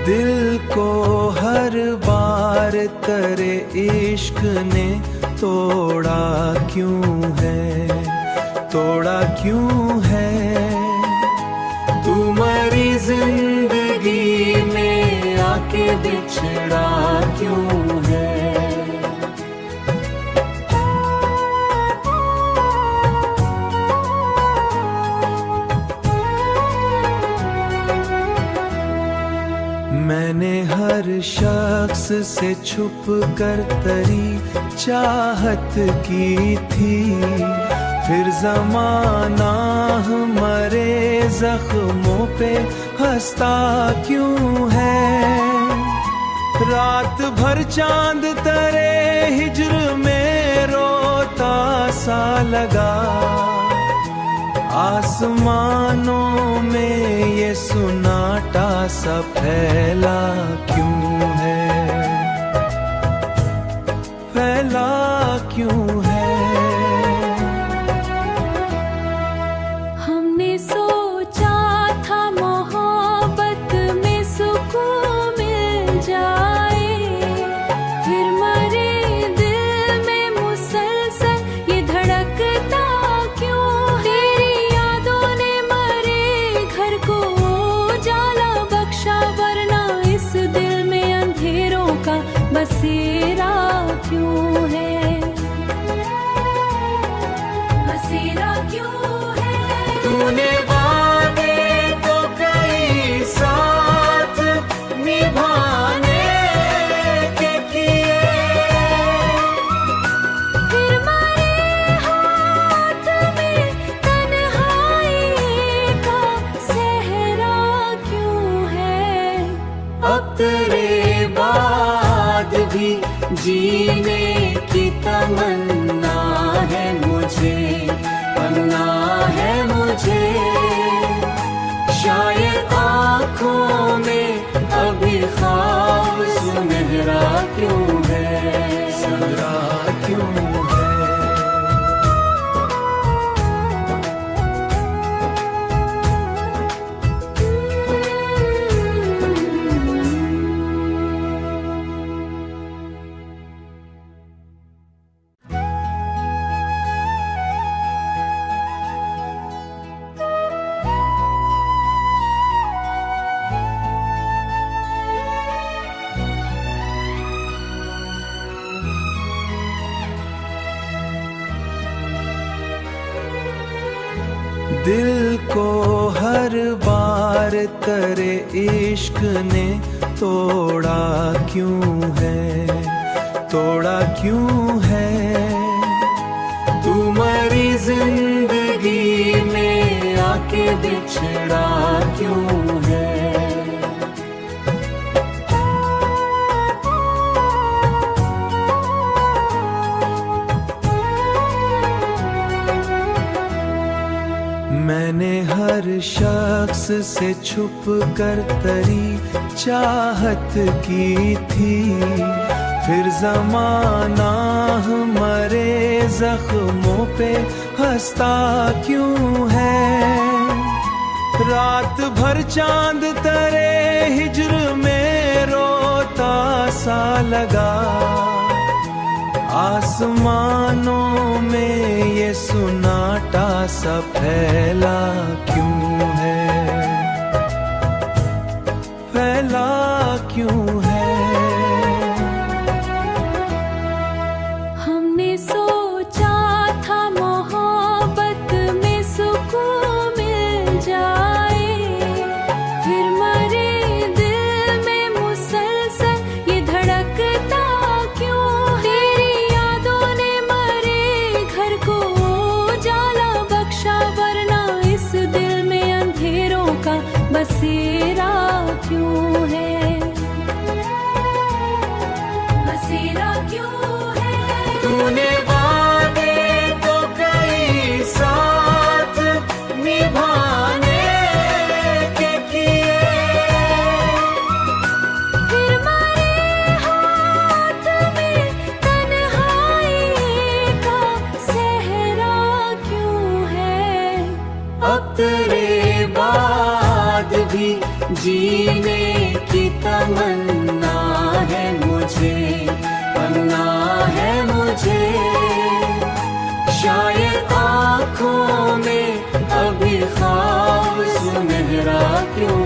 दिल को हर बार तेरे इश्क ने तोड़ा क्यों है, तोड़ा क्यों है। तू मरी जिंदगी में आके बिछड़ा क्यों है। मैंने हर शख्स से छुप कर तेरी चाहत की थी, फिर ज़माना हमारे जख्मों पे हंसता क्यों है। रात भर चांद तेरे हिज्र में रोता सा लगा, आसमानों में ये सुनाटा सा फैला क्यों है, फैला क्यों है। हमने सोचा था मोहब्बत में सुकून मिल जाए, फिर मरे दिल में मुसलसल ये धड़कता क्यों। तेरी यादों ने मरे घर को उजाला बख्शा, वरना इस दिल में अंधेरों का बसेरा क्यों है, बसेरा क्यों है। तूने वादे तो कई साथ निभाने के किए, फिर मरे हाथ में तन्हाई का सहरा क्यों है। अब तेरे बाद भी जीने की तमन्ना है मुझे, तमन्ना है मुझे। शायद आँखों में अभी ख्वाब सुनहरा क्यों है, सुनहरा क्यों है। दिल को हर बार तेरे इश्क ने तोड़ा क्यों है, तोड़ा क्यों है। तू मरी जिंदगी में आके बिछड़ा क्यों है। मैंने हर शख्स से छुप कर तेरी चाहत की थी, फिर ज़माना हमारे जख्मों पे हंसता क्यों है। रात भर चांद तेरे हिज्र में रोता सा लगा, आसमानों में ये सुनाटा सा फैला क्यों है, फैला क्यों है। हमने सोचा था मोहब्बत में सुकून मिल जाए, फिर मरे दिल में मुसलसल ये धड़कता क्यों। तेरी यादों ने मरे घर को उजाला बख्शा, वरना इस दिल में अंधेरों का बसेरा क्यों है, बसेरा क्यों है। तूने वादे तो कई साथ निभाने के किए, फिर मरे हाथ में तन्हाई का सहरा क्यों है। अब तेरे बाद भी जीने की तमन्ना है मुझे, तमन्ना है मुझे। शायद आँखों में अभी ख्वाब सुनहरा क्यों